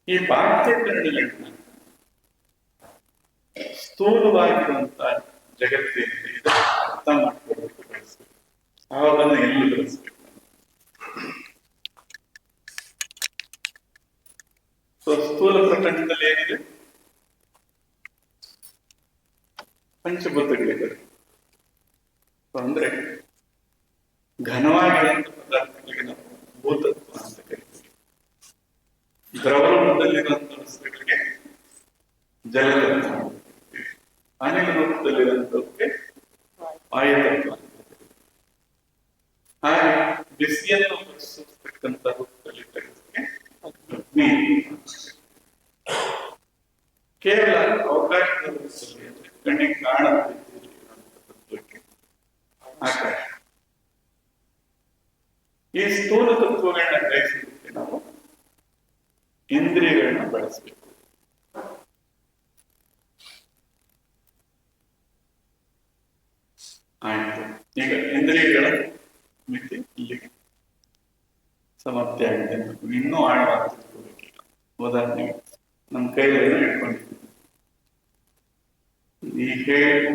ಈ ಬಾಹ್ಯಕರಣಗಳನ್ನ ಸ್ಥೂಲವಾಗಿರುವಂತ ಜಗತ್ತೇನಿದೆ ಇದನ್ನ ಅರ್ಥ ಮಾಡ್ಕೊಳ್ಳೋದಕ್ಕೆ ಬಳಸ್ಬೇಕು. ಅವಾಗನ್ನ ಎಲ್ಲಿ ಬಳಸ್ಬೇಕು? ಸ್ಥೂಲ ಪ್ರಪಂಚದಲ್ಲಿ ಏನಿದೆ? ಪಂಚಭೂತಗಳಿದೆ. ಅಂದ್ರೆ ಘನವಾಗಿರುವಂತ ಪದಾರ್ಥಗಳಿಗೆ ನಾವು ಭೂತತ್ವ ಅಂತ ಕರಿತೀವಿ. ದ್ರವ ರೂಪದಲ್ಲಿರುವಂತಹ ವಸ್ತುಗಳಿಗೆ ಜಲತತ್ವ, ಅನಿಲ ರೂಪದಲ್ಲಿರುವಂತವಕ್ಕೆ ವಾಯುತತ್ವ, ಹಾಗೆ ಬಿಸಿಯನ್ನು ಸೂಚಿಸ್ತಕ್ಕಂಥ ರೂಪದಲ್ಲಿರ್ತಕ್ಕಂಥಕ್ಕೆ ಅಗ್ನಿ. ಕೇವಲ ಅವಕಾಶದ ರೂಪದಲ್ಲಿ ಅಂದ್ರೆ ಕಣ್ಣಿಗೆ ಕಾಣದ ರೀತಿಯಲ್ಲಿ ತತ್ವಕ್ಕೆ ಆಕಾಶ. ಈ ಸ್ಥೂಲ ತತ್ವಗಳನ್ನ ಗ್ರಹಿಸಲಿಕ್ಕೆ ನಾವು ಇಂದ್ರಿಯಗಳನ್ನ ಬಳಸಬೇಕು. ಆಯ್ತು, ಈಗ ಇಂದ್ರಿಯಗಳ ಮಿತಿ ಇಲ್ಲಿಗೆ ಸಮಾಪ್ತಿ ಆಗಿದೆ. ಇನ್ನೂ ಆಳವಾಗಿ ತಿಳ್ಕೋಬೇಕೀಗ. ಉದಾಹರಣೆಗೆ ನಮ್ಮ ಕೈಯಲ್ಲಿ ಇಟ್ಕೊಂಡಿದ್ದೀವಿ, ಈ ಹೇಳು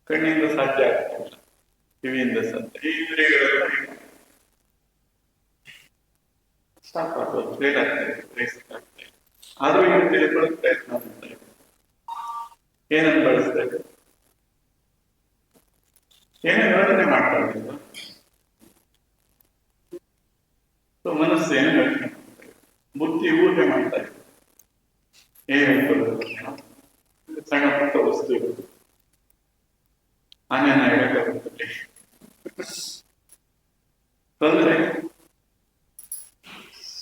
ಕಣ್ಣಿಂದ ಸಾಧ್ಯ ಆಗ್ತಿಲ್ಲ, ಕಿವಿಯಿಂದ ಸಾಧ್ಯ. ಈ ಇಂದ್ರಿಯಗಳೆಲ್ಲ ಸ್ಟಾಪ್ ಆಗೋದು, ಫೇಲ್ ಆಗ್ತದೆ, ಗ್ರಹಿಸಕ್ಕಾಗ್ತದೆ. ಆದ್ರೂ ಈಗ ತಿಳ್ಕೊಳ್ಳೋಕೆ ಪ್ರಯತ್ನ ಮಾಡ್ತಾ ಇದ್ದೀವಿ. ಏನನ್ನು ಬಳಸ್ಬೇಕು? ಏನೋ ಯೋಚನೆ ಮಾಡ್ತಾ ಇದ್ದೀವಿ. ಮನಸ್ಸು ಏನು ಯೋಚನೆ ಮಾಡ್ತಾ ಇದೆ, ಬುದ್ಧಿ ಊಹೆ ಮಾಡ್ತಾ ಇದೆ. ಏನು ಸಣ್ಣ ಪುಟ್ಟ ವಸ್ತು ಇರುವುದು, ಆನೆನ ಹೇಳಕ್ಕಾಗುತ್ತದೆ. ತೊಂದರೆ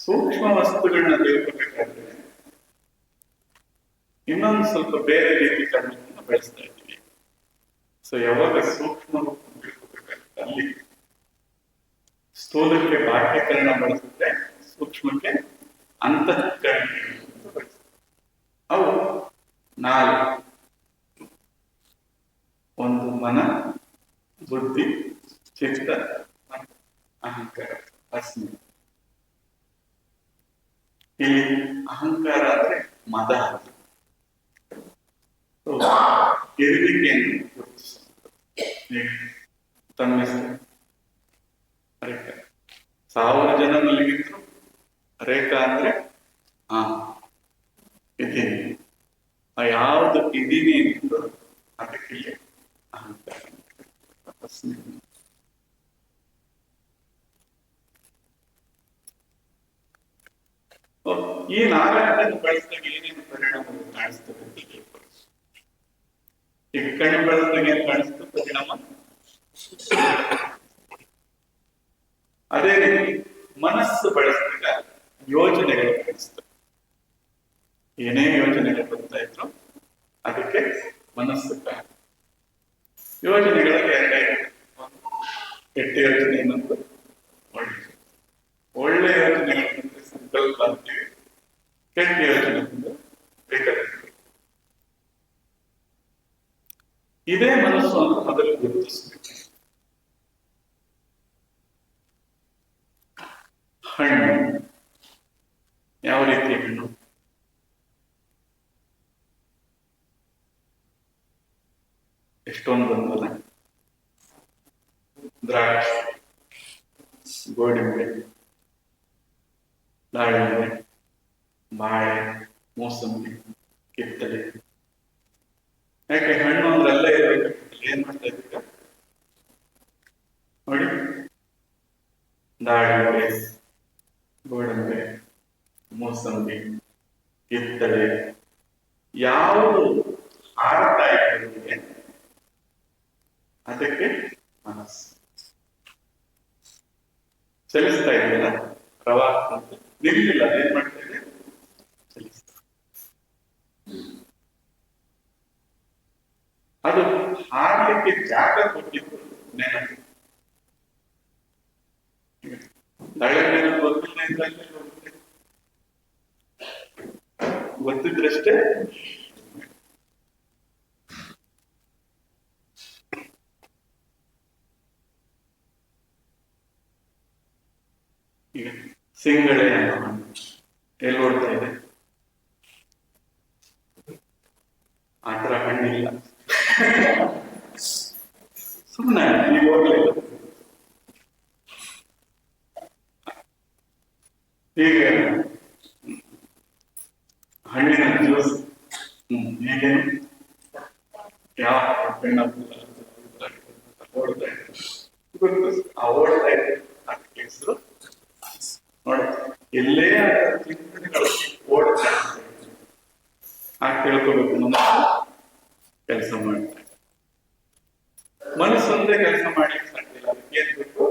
ಸೂಕ್ಷ್ಮ ವಸ್ತುಗಳನ್ನ ತಿಳ್ಕೋಬೇಕಾದ್ರೆ ಇನ್ನೊಂದು ಸ್ವಲ್ಪ ಬೇರೆ ರೀತಿ ಕಣ್ಣನ್ನು ಬೆಳೆಸ್ತಾ ಇದ್ದೀವಿ. ಸೊ ಯಾವಾಗ ಸೂಕ್ಷ್ಮ ತಿಳ್ಕೋಬೇಕಾಗುತ್ತೆ ಅಲ್ಲಿ ಸ್ಥೂಲಕ್ಕೆ ಬಾಹ್ಯಕರಣ ಬಳಸುತ್ತೆ, ಸೂಕ್ಷ್ಮಕ್ಕೆ ಅಂತಃಕರಣ ಬಳಸುತ್ತೆ. ಅವು 4: ಒಂದು ಮನ, ಬುದ್ಧಿ, ಚಿತ್ತ, ಅಹಂಕಾರ, ಅಸ್ಮಿ. ಇಲ್ಲಿ ಅಹಂಕಾರ ಅಂದ್ರೆ ಮದ, ಇರುವಿಕೆಯನ್ನು ಗುರುತಿಸುತ್ತದೆ. ತಮ್ಮ ಹೆಸರು ರೇಖಾ. 1000 ಜನ ಮಲಗಿದ್ರು ರೇಖಾ ಅಂದ್ರೆ ಇದೀನಿ. ಯಾವುದು ಇದೀನಿ ಎಂದು ಅದಕ್ಕೆ ಅಹಂಕಾರ. ಈ 4 ಬಳಸಿದಾಗ ಏನೇನು ಪರಿಣಾಮ ಕಾಣಿಸ್ತದೆ? ಈಗ ಕಣ್ಣು ಬಳಸಿದಾಗ ಏನ್ ಕಾಣಿಸ್ತದೆ ಪರಿಣಾಮ? ಅದೇ ರೀತಿ ಮನಸ್ಸು ಬಳಸಿದಾಗ ಯೋಜನೆಗಳು ಕಾಣಿಸ್ತವೆ. ಏನೇ ಯೋಜನೆಗಳು ಬರ್ತಾ ಇದ್ರು ಅದಕ್ಕೆ ಮನಸ್ಸು ಕಾರಣ. ಯೋಜನೆಗಳಿಗೆ ಕೆಟ್ಟ ಯೋಜನೆ ಇನ್ನೊಂದು ಒಳ್ಳೆ ಯೋಜನೆಗಳಂದ್ರೆ ಸಂಕಲ್ಪ ಅಂತೀವಿ, ಕೆಟ್ಟ ಯೋಜನೆ ಬೇಕಾಗುತ್ತೆ. ಇದೇ ಮನಸ್ಸು ಅಂತ ಮೊದಲು ಗುರುತಿಸಬೇಕು. ಹಣ್ಣು ಯಾವ ರೀತಿಯ ಹಣ್ಣು? ಎಷ್ಟೊಂದು ಬಂದಲ್ಲ, ದ್ರಾಕ್ಷಿ, ಗೋಡಂಬಿ, ದಾಳಿಂಬೆ, ಬಾಳೆ, ಮೋಸಂಬಿ, ಕಿತ್ತಳೆ. ಯಾಕೆ ಹಣ್ಣು ಅಂದ್ರೆ ಅಲ್ಲೇ ಇರಬೇಕು? ಏನ್ ಮಾಡ್ತಾ ಇದ್ದೀಗ ನೋಡಿ, ದಾಳಿಂಬೆ, ಗೋಡಂಬೆ, ಮೋಸಂಬಿ, ಕಿತ್ತಳೆ, ಯಾವುದು ಹಾರತಾ ಇದೆ ಅದಕ್ಕೆ ಮನಸ್ಸು ಚಲಿಸ್ತಾ ಇದೆಯಲ್ಲ, ಪ್ರವಾಹ ಅಂತ ನಿಲ್ಲಿಲ್ಲ, ಅದೇನ್ ಮಾಡ್ತಾ ಇದೆ? ಚಲಿಸ್ತಾ. ಅದು ಹಾರಲಿಕ್ಕೆ ಜಾಗ ಕೊಟ್ಟಿದ್ದು ನೆನಪು. ದಾಳಿಂಬೆ ಗೊತ್ತಿದ್ರಷ್ಟೇ ಈಗ ಸಿಂಗಳೆ ಅನ್ನೋ ಹಣ್ಣು ಎಲ್ಲಿ ಓಡ್ತಾ ಇದೆ? ಆ ತರ ಹಣ್ಣಿಲ್ಲ. ಸುಮ್ಮನೆ ನೀವು ಹೋಗ್ಲಿಲ್ಲ. ಹೀಗೆ ಹಣ್ಣಿನ ಜ್ಯೂಸ್ ಹೀಗೆ ಯಾವ ಹಣ್ಣ ಓಡ್ತಾ ಇದೆ, ಆ ಓಡ್ತಾ ಇದೆ ಅದಕ್ಕೆ ಹೆಸರು ನೋಡಿ. ಎಲ್ಲೇ ಚಿಂತನೆಗಳು ಓಡ್ತಾ ಇದೆ ಆ ತಿಳ್ಕೋಬೇಕು ಅನ್ನೋ ಕೆಲಸ ಮಾಡ್ತಾರೆ. ಮನಸ್ಸೊಂದೇ ಕೆಲಸ ಮಾಡಿ ಸಾಧ್ಯ ಇಲ್ಲ. ಅದಕ್ಕೆ ಏನ್ ಬೇಕು?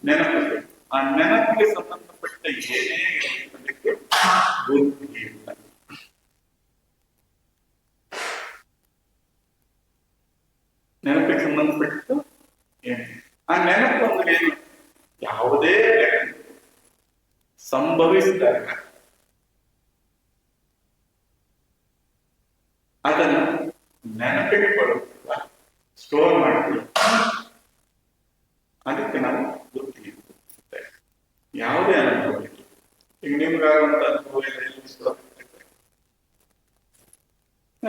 ನೆನಪು ಬೇಕು. ಆ ನೆನಪಿಗೆ ಸಂಬಂಧಪಟ್ಟ ಏನೇ ಅದಕ್ಕೆ ಬುದ್ಧಿ ಇಲ್ಲ. ನೆನಪಿಗೆ ಸಂಬಂಧಪಟ್ಟು ಏನು? ಆ ನೆನಪು ಅಂದ್ರೆ ಏನು? ಯಾವುದೇ ಸಂಭವಿಸಿದಾಗ ಅದನ್ನು ನೆನಪಿಟ್ಟುಕೊಳ್ಳುತ್ತಿಲ್ಲ, ಸ್ಟೋರ್ ಮಾಡ್ತೀವಿ. ಅದಕ್ಕೆ ನಾವು ಬುದ್ಧಿ. ಯಾವುದೇ ಅನುಭವ ಇಲ್ಲ. ಈಗ ನಿಮ್ಗಾಗುವಂತ ಅನುಭವ ಎಲ್ಲ ಸ್ಟೋರ್ ಆಗ್ತದೆ,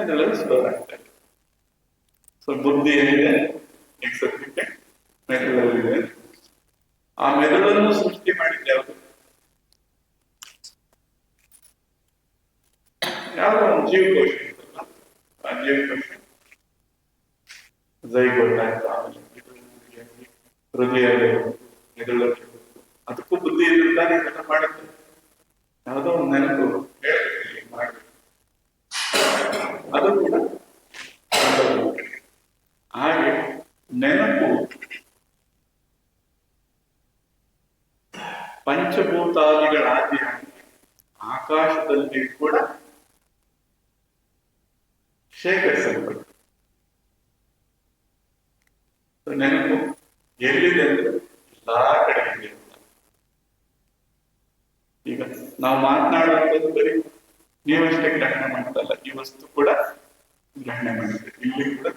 ಅದೆಲ್ಲ ಸ್ಟೋರ್ ಆಗ್ತದೆ. ಸೊ ಬುದ್ಧಿ ಏನಿದೆ ಈಗ ಸದ್ಯಕ್ಕೆ ಮೆದುಳಲ್ಲಿದೆ. ಆ ಮೆದುಳನ್ನು ಸೃಷ್ಟಿ ಮಾಡಿದ್ದೆ ಯಾವುದು? ಯಾವುದೋ ಒಂದು ಜೀವಕೋಶ ಇರ್ತಲ್ಲ, ಆ ಜೀವಕೋಶ ಜೈಗೋಟ್ ಆಯ್ತು, ಆಮೇಲೆ ಹೃದಯ ಮೆದುಳಲ್ಲಿ ಅದಕ್ಕೂ ಬುದ್ಧಿ ಇದ್ದಾನೆ ಇದನ್ನ ಮಾಡುತ್ತೆ. ಯಾವುದೋ ಒಂದು ನೆನಪು ಮಾಡಿ ಅದು ಕೂಡ ಹಾಗೆ ನೆನಪು ಪಂಚಭೂತಾದಿಗಳಾದಿಯಾಗಿ ಆಕಾಶದಲ್ಲಿ ಕೂಡ ಶೇಖರಿಸಲ್ಪಟ್ಟು ನೆನಪು ಎಲ್ಲಿದೆ ಅಂದ್ರೆ ಎಲ್ಲಾ ಕಡೆ ಇದೆ ಅಂತ. ಈಗ ನಾವು ಮಾತನಾಡುವಂಥದ್ದು ಬರೀ ನೀವಷ್ಟೇ ಗ್ರಹಣ ಮಾಡ್ತಲ್ಲ, ಈ ವಸ್ತು ಕೂಡ ಗ್ರಹಣ ಮಾಡುತ್ತೆ. ಇಲ್ಲಿ ಕೂಡ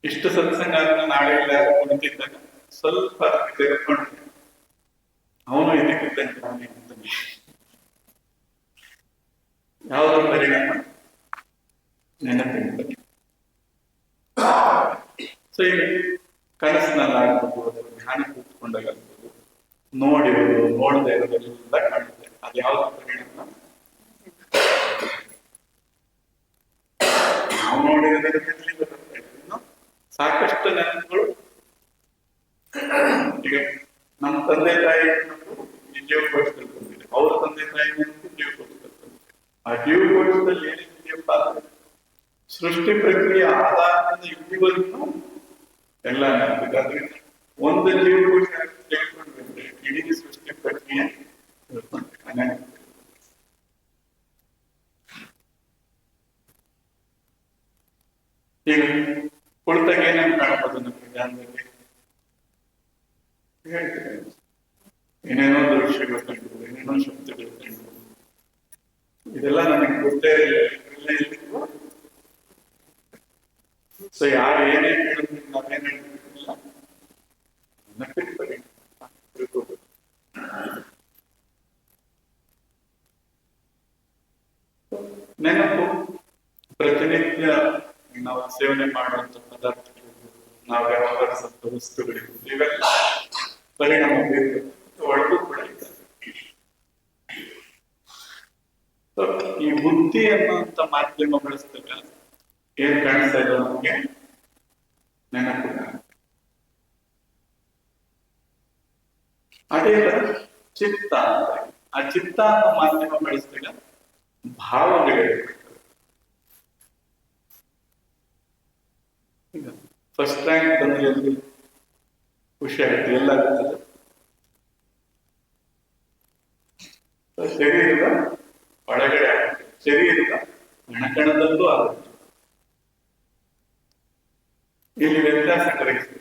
ಇಷ್ಟು ಸತ್ಸಂಗ ನಾಳೆ ಇಲ್ಲ ಕುಳಿತಿದ್ದಾಗ ಸ್ವಲ್ಪ ತೆಗೆದುಕೊಂಡು ಅವನು ಇದಕ್ಕಿದ್ದಂತೆ ಅವನೇ ಅಂತಾನೆ ಯಾವುದೋ ಪರಿಣಾಮ ನೆನಪಿನ. ಸೊ ಈಗ ಕನಸಿನಲ್ಲಾಗ್ಬೋದು, ಧ್ಯಾನ ಕೂತ್ಕೊಂಡಾಗಬಹುದು, ನೋಡಿರೋದು ನೋಡದೆ ಇರೋದೆಲ್ಲ ಕಾಣುತ್ತೆ. ಅದು ಯಾವ್ದು ಪರಿಣಾಮ? ನಾವು ನೋಡಿರೋದ್ರಲ್ಲಿ ಸಾಕಷ್ಟು ನೆನಪುಗಳು. ಈಗ ನಮ್ಮ ತಂದೆ ತಾಯಿ ಜೀವಕೋಶದಲ್ಲಿ ಬಂದಿದೆ, ಅವರ ತಂದೆ ತಾಯಿ ನೆನಪು ಜೀವಕೋಶದಲ್ಲಿ ಬಂದಿದೆ. ಆ ಜೀವಕೋಶದಲ್ಲಿ ಏನಿದೆಯಪ್ಪ ಅಂದ್ರೆ ಸೃಷ್ಟಿ ಪ್ರಕ್ರಿಯೆ ಆಧಾರದಿಂದ ಇಲ್ಲಿವರೆಗೂ ಎಲ್ಲ ನೆನಪಿದೆ. ಅದರಿಂದ ಒಂದು ಜೀವಕೋಶ ತಿಳ್ಕೊಂಡ್ರೆ ಇಡೀ ಸೃಷ್ಟಿ ಪ್ರಕ್ರಿಯೆ ತಿಳ್ಕೊಂಡ್ರೆ. ಈಗ ಕುಳಿತಾಗ ಏನೇನು ಕಾಣಬಹುದು ನಮಗೆ ಧ್ಯಾನದಲ್ಲಿ? ಹೇಳ್ತೇವೆ ಏನೇನೋ ದೃಶ್ಯಗಳು ಕಂಡು, ಏನೇನೋ ಶಬ್ದಗಳು ಕಂಡು, ಇದೆಲ್ಲ ನನಗೆ ಗೊತ್ತೇ ಇಲ್ಲ. ಸೊ ಯಾರು ಏನೇ ಹೇಳಿದ್ರು ನಾವೇನ್ ಹೇಳ್ತಿಲ್ಲ, ನೆನಪಿರ್ತಾರೆ. ನೆನಪು ಪ್ರತಿನಿತ್ಯ ನಾವು ಸೇವನೆ ಮಾಡುವಂತ ಪದಾರ್ಥಗಳು, ನಾವು ವ್ಯವಹರಿಸುವಂತ ವಸ್ತುಗಳಿಗೂ ಇವೆಲ್ಲ ಪರಿಣಾಮ ಬೀರುತ್ತೆ, ಒಳಗೂ ಕೂಡ ಇದೆ. ಈ ಬುದ್ಧಿ ಅನ್ನುವಂತ ಮಾಧ್ಯಮ ಬಳಸಿದಾಗ ಏನ್ ಕಾಣಿಸ್ತಾ ಇದೆ ನಮಗೆ? ನೆನಪು. ಅದೇ ತರ ಚಿತ್ತ ಅಂತ, ಆ ಚಿತ್ತ ಅನ್ನೋ ಮಾಧ್ಯಮ ಬಳಸಿದಾಗ ಭಾವಗಳಿರ್ತವೆ. ಫಸ್ಟ್ ರ್ಯಾಂಕ್ ಬಂದ್ರೆ ಖುಷಿ ಆಗುತ್ತೆ, ಎಲ್ಲ ಆಗ್ತದೆ. ಶರೀರದ ಒಳಗಡೆ ಆಗುತ್ತೆ, ಶರೀರದ ಕಣಕಣದಲ್ಲೂ ಆಗುತ್ತೆ. ಇಲ್ಲಿ ವ್ಯತ್ಯಾಸ ಗ್ರಹಿಸ್ತದೆ.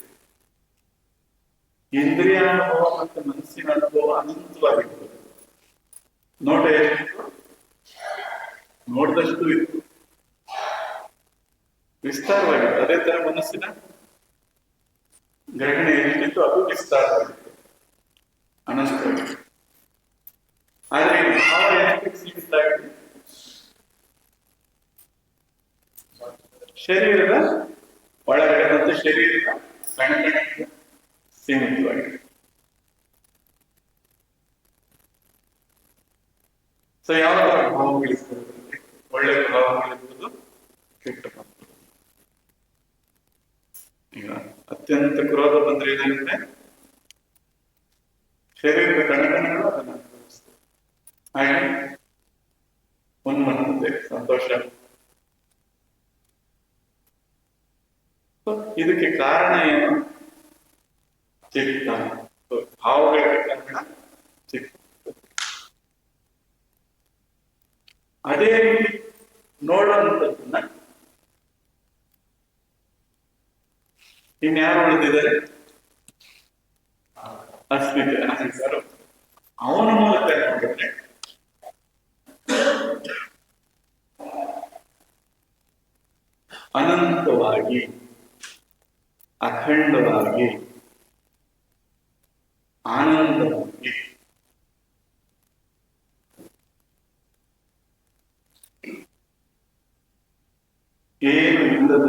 ಇಂದ್ರಿಯ ಅನುಭವ ಮತ್ತು ಮನಸ್ಸಿನ ಅನುಭವ ಅನಂತವಾಗಿರ್ತದೆ. ನೋಟ ಎಷ್ಟಿತ್ತು? ನೋಡಿದಷ್ಟು ಇತ್ತು, ವಿಸ್ತಾರವಾಗಿತ್ತು. ಅದೇ ತರ ಮನಸ್ಸಿನ ಗ್ರಹಣ ಎಷ್ಟಿತ್ತು ಅದು ವಿಸ್ತಾರವಾಗಿತ್ತು, ಅನಂತವಾಗಿತ್ತು. ಆದ್ರೆ ಈ ಭಾವ ಎಷ್ಟು ಸೀಮಿತ ಆಗಿದೆ? ಶರೀರದ ಒಳಗಡೆ ಮತ್ತು ಶರೀರದ ಕಣಕಣಕ್ಕೆ ಸೀಮಿತವಾಗಿದೆ. ಸೊ ಯಾವ ತರ ಭಾವಗಳಿರ್ತದೆ? ಒಳ್ಳೆ ಭಾವಗಳಿರ್ಬೋದು, ಕೆಟ್ಟ ಭಾವ. ಈಗ ಅತ್ಯಂತ ಕ್ರೋಧ ಬಂದ್ರೆ ಏನಾಗುತ್ತೆ? ಶರೀರದ ಕಣಕಣಗಳು ಅದನ್ನು ಅನುಭವಿಸ್ತವೆ. ಹಾಗೆ ಉನ್ಮತ್ತತೆ, ಸಂತೋಷ. ಇದಕ್ಕೆ ಕಾರಣ ಏನು? ಚಿತ್ತ. ಭಾವಗಳಿಗೆ ಕಾರಣ ಚಿತ್ತ. ಅದೇ ರೀತಿ ನೋಡುವಂಥದ್ದನ್ನ ಇನ್ಯಾರು ಉಳಿದಿದ್ದಾರೆ? ಅಸ್ಮಿತೆ, ಅಹಂಕಾರ. ಅವನ ಮೂಲಕ ನೋಡಿದ್ರೆ ಅನಂತವಾಗಿ, ಅಖಂಡವಾಗಿ, ಆನಂದವಾಗಿ ಏನು ಇಲ್ಲದ